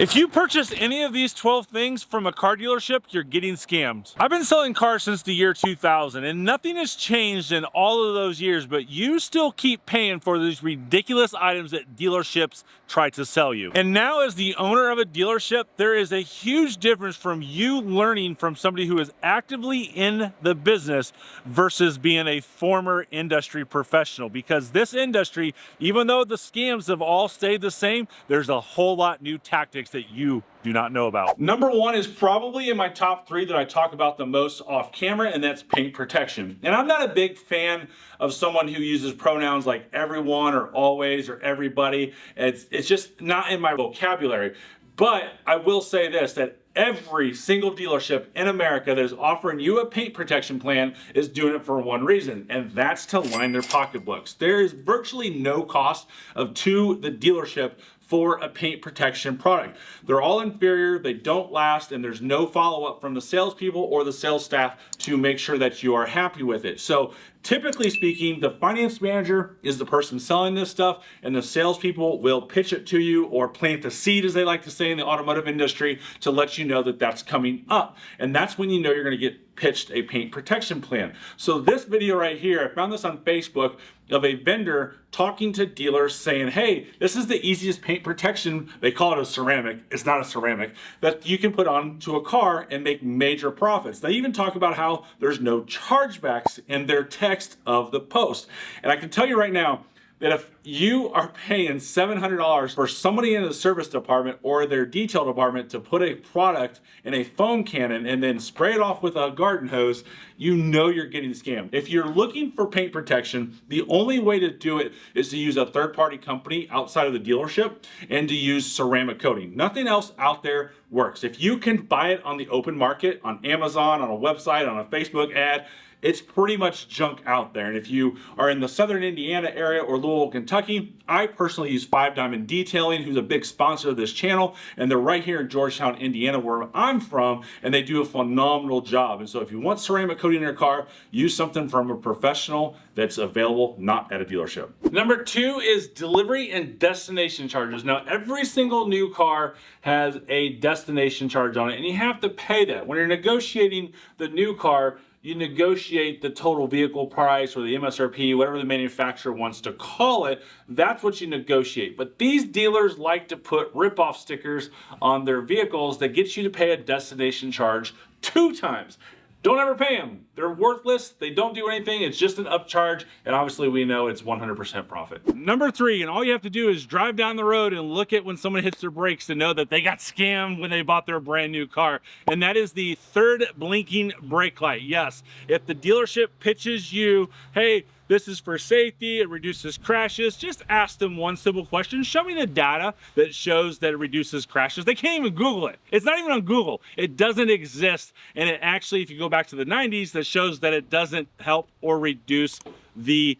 If you purchase any of these 12 things from a car dealership, you're getting scammed. I've been selling cars since the year 2000 and nothing has changed in all of those years, but you still keep paying for these ridiculous items that dealerships try to sell you. And now as the owner of a dealership, there is a huge difference from you learning from somebody who is actively in the business versus being a former industry professional, because this industry, even though the scams have all stayed the same, there's a whole lot new tactics that you do not know about. Number one is probably in my top three that I talk about the most off camera, and that's paint protection. And I'm not a big fan of someone who uses pronouns like everyone or always or everybody. It's just not in my vocabulary. But I will say this, that every single dealership in America that is offering you a paint protection plan is doing it for one reason, and that's to line their pocketbooks. There is virtually no cost to the dealership for a paint protection product. They're all inferior, they don't last, and there's no follow-up from the salespeople or the sales staff to make sure that you are happy with it. So typically speaking, the finance manager is the person selling this stuff, and the salespeople will pitch it to you or plant the seed, as they like to say in the automotive industry, to let you know that that's coming up. And that's when you know you're gonna get pitched a paint protection plan. So this video right here, I found this on Facebook of a vendor talking to dealers saying, hey, this is the easiest paint protection, they call it a ceramic, it's not a ceramic, that you can put onto a car and make major profits. They even talk about how there's no chargebacks in their text of the post. And I can tell you right now, that if you are paying $700 for somebody in the service department or their detail department to put a product in a foam cannon and then spray it off with a garden hose, you know you're getting scammed. If you're looking for paint protection, the only way to do it is to use a third-party company outside of the dealership and to use ceramic coating. Nothing else out there works. If you can buy it on the open market, on Amazon, on a website, on a Facebook ad, it's pretty much junk out there. And if you are in the southern Indiana area or Louisville, Kentucky, I personally use 5 Diamond Detailing, who's a big sponsor of this channel, and they're right here in Georgetown, Indiana, where I'm from, and they do a phenomenal job. And so if you want ceramic coating in your car, use something from a professional that's available, not at a dealership. Number 2 is delivery and destination charges. Now, every single new car has a destination charge on it, and you have to pay that. When you're negotiating the new car, you negotiate the total vehicle price or the MSRP, whatever the manufacturer wants to call it. That's what you negotiate. But these dealers like to put rip-off stickers on their vehicles that gets you to pay a destination charge 2 times. Don't ever pay them. They're worthless. They don't do anything. It's just an upcharge. And obviously we know it's 100% profit. Number 3, and all you have to do is drive down the road and look at when someone hits their brakes to know that they got scammed when they bought their brand new car. And that is the third blinking brake light. Yes, if the dealership pitches you, hey, this is for safety, it reduces crashes, just ask them one simple question. Show me the data that shows that it reduces crashes. They can't even Google it. It's not even on Google. It doesn't exist. And it actually, if you go back to the 90s, that shows that it doesn't help or reduce the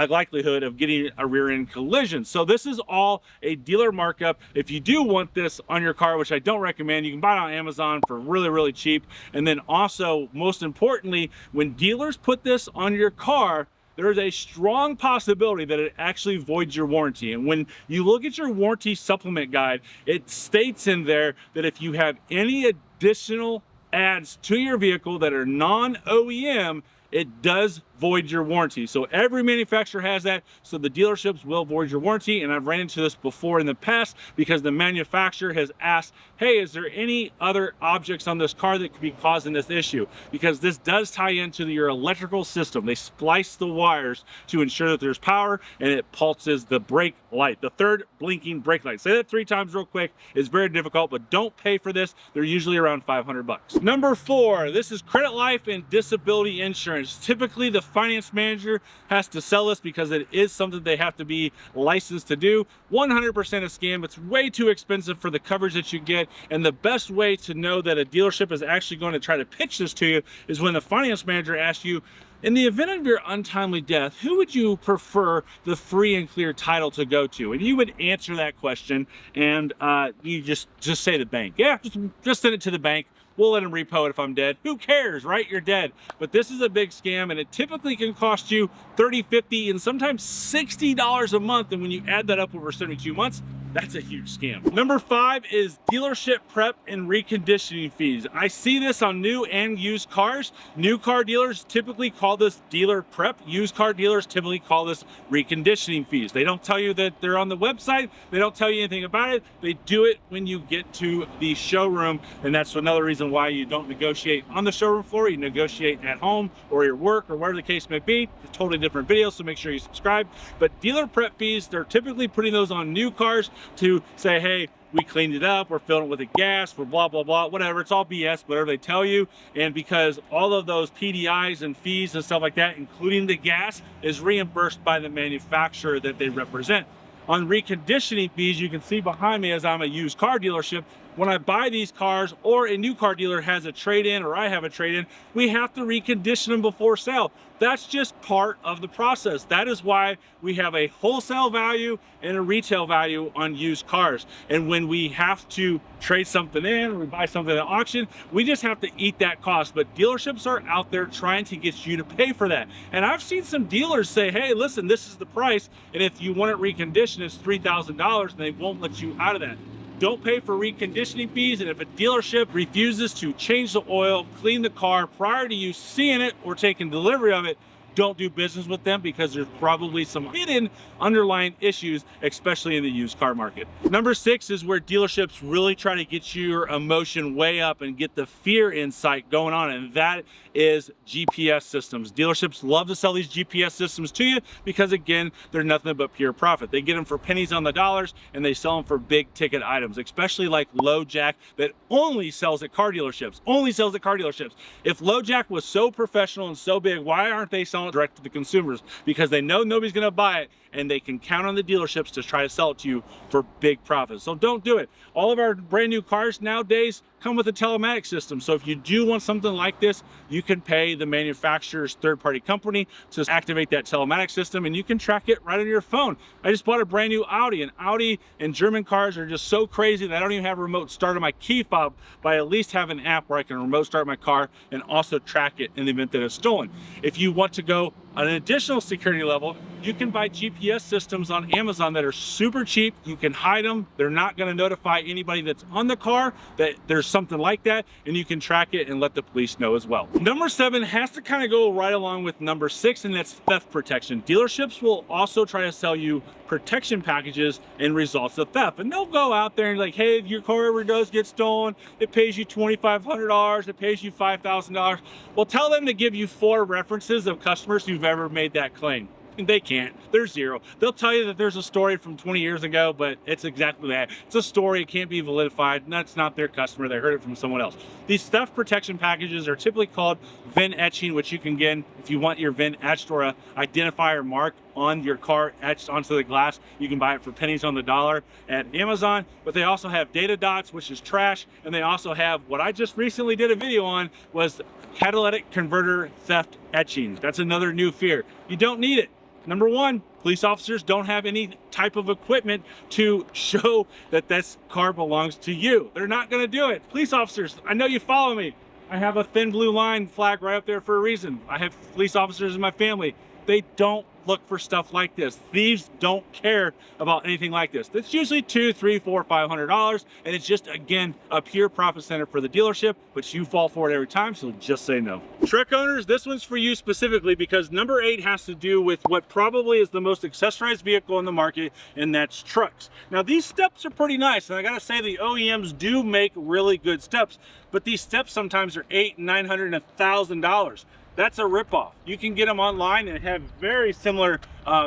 likelihood of getting a rear end collision. So this is all a dealer markup. If you do want this on your car, which I don't recommend, you can buy it on Amazon for really, really cheap. And then also, most importantly, when dealers put this on your car, there is a strong possibility that it actually voids your warranty. And when you look at your warranty supplement guide, it states in there that if you have any additional adds to your vehicle that are non-OEM, it does void your warranty. So every manufacturer has that, so the dealerships will void your warranty. And I've ran into this before in the past because the manufacturer has asked, hey, is there any other objects on this car that could be causing this issue? Because this does tie into your electrical system. They splice the wires to ensure that there's power, and it pulses the brake light, the third blinking brake light. Say that 3 times real quick. It's very difficult, but don't pay for this. They're usually around 500 bucks. Number 4, this is credit life and disability insurance. Typically, the finance manager has to sell this because it is something they have to be licensed to do. 100% a scam. It's way too expensive for the coverage that you get. And the best way to know that a dealership is actually going to try to pitch this to you is when the finance manager asks you, in the event of your untimely death, who would you prefer the free and clear title to go to? And you would answer that question, and you just say the bank. Yeah, just send it to the bank. We'll let them repo it if I'm dead. Who cares, right? You're dead. But this is a big scam, and it typically can cost you $30, $50, and sometimes $60 a month. And when you add that up over 72 months, That's a huge scam. Number 5 is dealership prep and reconditioning fees. I see this on new and used cars. New car dealers typically call this dealer prep. Used car dealers typically call this reconditioning fees. They don't tell you that they're on the website. They don't tell you anything about it. They do it when you get to the showroom, and that's another reason why you don't negotiate on the showroom floor. You negotiate at home or your work or whatever the case may be. It's a totally different video, so make sure you subscribe. But dealer prep fees, they're typically putting those on new cars to say, hey, we cleaned it up, we're filling it with a gas, we're blah, blah, blah, whatever. It's all BS, whatever they tell you. And because all of those PDIs and fees and stuff like that, including the gas, is reimbursed by the manufacturer that they represent. On reconditioning fees, you can see behind me, as I'm a used car dealership, when I buy these cars or a new car dealer has a trade-in or I have a trade-in, we have to recondition them before sale. That's just part of the process. That is why we have a wholesale value and a retail value on used cars. And when we have to trade something in or we buy something at auction, we just have to eat that cost. But dealerships are out there trying to get you to pay for that. And I've seen some dealers say, hey, listen, this is the price, and if you want it reconditioned, it's $3,000, and they won't let you out of that. Don't pay for reconditioning fees, and if a dealership refuses to change the oil, clean the car prior to you seeing it or taking delivery of it, don't do business with them, because there's probably some hidden underlying issues, especially in the used car market. Number 6 is where dealerships really try to get your emotion way up and get the fear insight going on, and that is GPS systems. Dealerships love to sell these GPS systems to you because, again, they're nothing but pure profit. They get them for pennies on the dollars, and they sell them for big ticket items, especially like LoJack, that only sells at car dealerships, only sells at car dealerships. If LoJack was so professional and so big, why aren't they selling it direct to the consumers? Because they know nobody's gonna buy it, and they can count on the dealerships to try to sell it to you for big profits. So don't do it. All of our brand new cars nowadays come with a telematics system. So if you do want something like this, you can pay the manufacturer's third-party company to activate that telematics system, and you can track it right on your phone. I just bought a brand new Audi, and Audi and German cars are just so crazy that I don't even have a remote start on my key fob, but I at least have an app where I can remote start my car and also track it in the event that it's stolen. If you want to go an additional security level, you can buy GPS systems on Amazon that are super cheap. You can hide them. They're not going to notify anybody that's on the car that there's something like that, and you can track it and let the police know as well. Number 7 has to kind of go right along with number 6, and that's theft protection. Dealerships will also try to sell you protection packages and results of theft, and they'll go out there and like, hey, your car ever does get stolen, it pays you $2,500, it pays you $5,000. Well, tell them to give you 4 references of customers who've ever made that claim. They can't. There's 0. They'll tell you that there's a story from 20 years ago, but it's exactly that. It's a story. It can't be validified. And that's not their customer. They heard it from someone else. These theft protection packages are typically called VIN etching, which you can get if you want your VIN etched or a identifier mark on your car etched onto the glass. You can buy it for pennies on the dollar at Amazon. But they also have data dots, which is trash. And they also have what I just recently did a video on, was catalytic converter theft etching. That's another new fear. You don't need it. Number 1, police officers don't have any type of equipment to show that this car belongs to you. They're not going to do it. Police officers, I know you follow me. I have a thin blue line flag right up there for a reason. I have police officers in my family. They don't look for stuff like this. Thieves don't care about anything like this. That's usually $200, $300, $400, $500, and it's just, again, a pure profit center for the dealership, but you fall for it every time, so just say no. Truck owners, this one's for you specifically, because number 8 has to do with what probably is the most accessorized vehicle in the market, and that's trucks. Now, these steps are pretty nice, and I gotta say the OEMs do make really good steps, but these steps sometimes are $800, $900, and $1,000. That's a ripoff. You can get them online and have very similar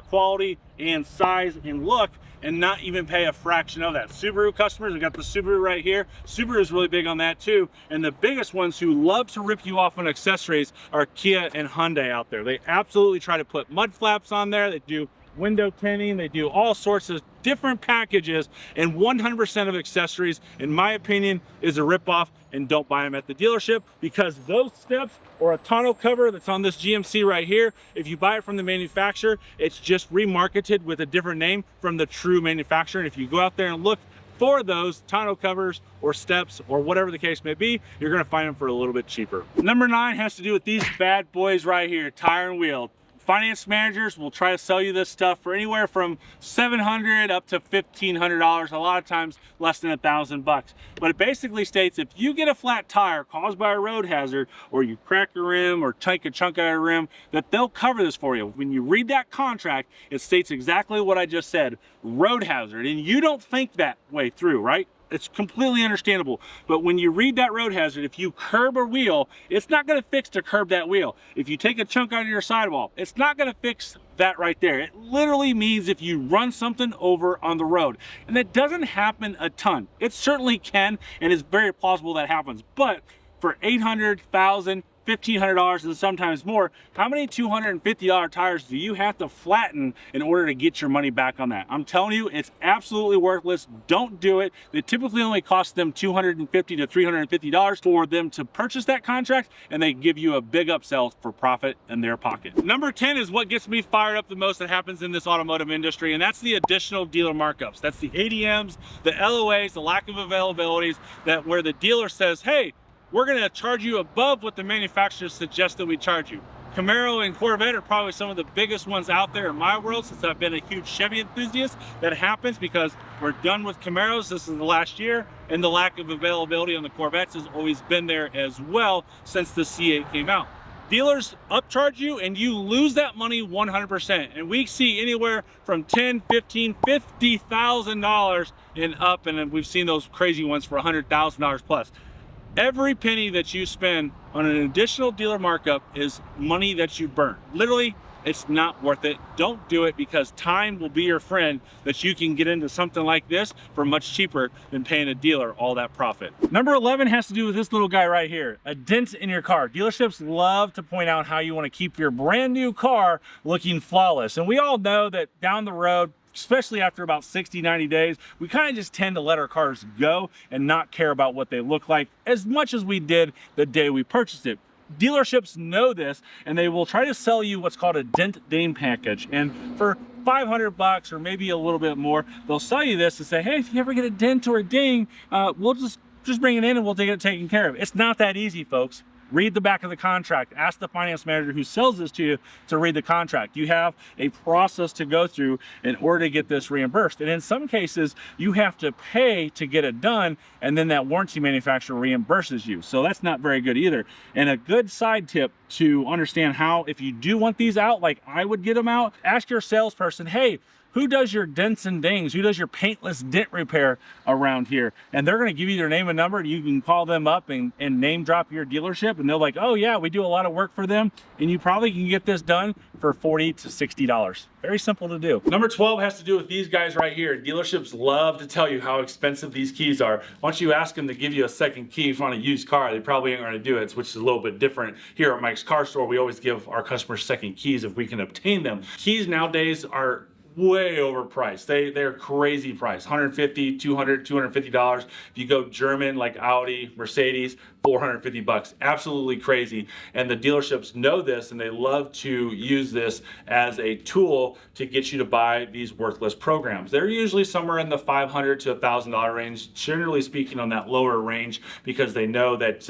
quality and size and look, and not even pay a fraction of that. Subaru customers, we got the Subaru right here. Subaru is really big on that too. And the biggest ones who love to rip you off on accessories are Kia and Hyundai out there. They absolutely try to put mud flaps on there. They do window tinting, they do all sorts of different packages, and 100% of accessories, in my opinion, is a ripoff, and don't buy them at the dealership, because those steps or a tonneau cover that's on this GMC right here, if you buy it from the manufacturer, it's just remarketed with a different name from the true manufacturer. And if you go out there and look for those tonneau covers or steps or whatever the case may be, you're going to find them for a little bit cheaper. Number 9 has to do with these bad boys right here, tire and wheel. finance managers will try to sell you this stuff for anywhere from $700 up to $1,500, a lot of times less than $1,000. But it basically states if you get a flat tire caused by a road hazard, or you crack your rim or take a chunk out of your rim, that they'll cover this for you. When you read that contract, it states exactly what I just said, road hazard, and you don't think that way through, right? It's completely understandable. But when you read that road hazard, if you curb a wheel, it's not gonna fix to curb that wheel. If you take a chunk out of your sidewall, it's not gonna fix that right there. It literally means if you run something over on the road. And that doesn't happen a ton. It certainly can, and it's very plausible that happens. But for $800, $1,000, $1,500 and sometimes more, how many $250 tires do you have to flatten in order to get your money back on that? I'm telling you, it's absolutely worthless. Don't do it. It typically only costs them $250 to $350 for them to purchase that contract, and they give you a big upsell for profit in their pocket. Number 10 is what gets me fired up the most that happens in this automotive industry, and that's the additional dealer markups. That's the ADMs, the LOAs, the lack of availabilities, that where the dealer says, hey, we're gonna charge you above what the manufacturers suggest that we charge you. Camaro and Corvette are probably some of the biggest ones out there in my world, since I've been a huge Chevy enthusiast. That happens because we're done with Camaros. This is the last year, and the lack of availability on the Corvettes has always been there as well since the C8 came out. Dealers upcharge you and you lose that money 100%. And we see anywhere from $10, $15, $50,000 and up, and we've seen those crazy ones for $100,000 plus. Every penny that you spend on an additional dealer markup is money that you burn. Literally, it's not worth it. Don't do it, because time will be your friend, that you can get into something like this for much cheaper than paying a dealer all that profit. Number 11 has to do with this little guy right here, a dent in your car. Dealerships love to point out how you want to keep your brand new car looking flawless. And we all know that down the road, especially after about 60, 90 days, we kind of just tend to let our cars go and not care about what they look like as much as we did the day we purchased it. Dealerships know this, and they will try to sell you what's called a dent ding package. And for $500 or maybe a little bit more, they'll sell you this and say, hey, if you ever get a dent or a ding, we'll just bring it in and we'll get it taken care of. It's not that easy, folks. Read the back of the contract. Ask the finance manager who sells this to you to read the contract. You have a process to go through in order to get this reimbursed. And in some cases, you have to pay to get it done, and then that warranty manufacturer reimburses you. So that's not very good either. And a good side tip to understand how, if you do want these out, like I would get them out, ask your salesperson, hey, who does your dents and dings? Who does your paintless dent repair around here? And they're gonna give you their name and number, and you can call them up and name drop your dealership, and they're like, oh yeah, we do a lot of work for them, and you probably can get this done for $40 to $60. Very simple to do. Number 12 has to do with these guys right here. Dealerships love to tell you how expensive these keys are. Once you ask them to give you a second key on a used car, they probably ain't gonna do it, which is a little bit different. Here at Mike's Car Store, we always give our customers second keys if we can obtain them. Keys nowadays are way overpriced. They're crazy price, $150, $200, $250. If you go German like Audi, Mercedes, $450. Absolutely crazy. And the dealerships know this, and they love to use this as a tool to get you to buy these worthless programs. They're usually somewhere in the $500 to $1,000 range, generally speaking on that lower range, because they know that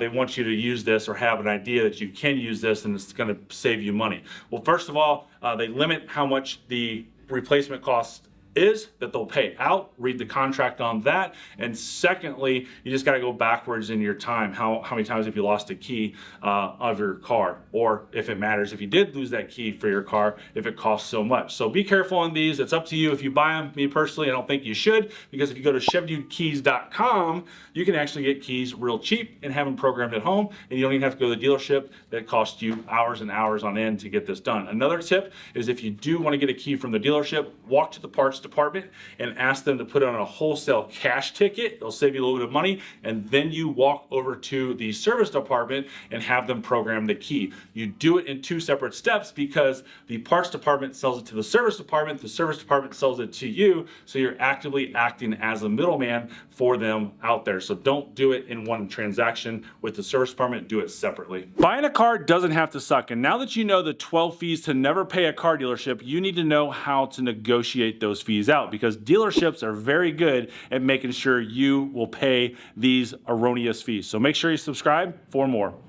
they want you to use this or have an idea that you can use this and it's going to save you money. Well, first of all, they limit how much the replacement cost is that they'll pay out. Read the contract on that. And secondly, you just got to go backwards in your time. How many times have you lost a key of your car? Or if it matters, if you did lose that key for your car, if it costs so much. So be careful on these. It's up to you if you buy them. Me personally, I don't think you should, because if you go to ChevyDudeKeys.com, you can actually get keys real cheap and have them programmed at home, and you don't even have to go to the dealership. That costs you hours and hours on end to get this done. Another tip is, if you do want to get a key from the dealership, walk to the parts department and ask them to put it on a wholesale cash ticket. They'll save you a little bit of money, and then you walk over to the service department and have them program the key. You do it in two separate steps, because the parts department sells it to the service department sells it to you, so you're actively acting as a middleman for them out there. So don't do it in one transaction with the service department, do it separately. Buying a car doesn't have to suck, and now that you know the 12 fees to never pay a car dealership, you need to know how to negotiate those fees out, because dealerships are very good at making sure you will pay these erroneous fees. So make sure you subscribe for more.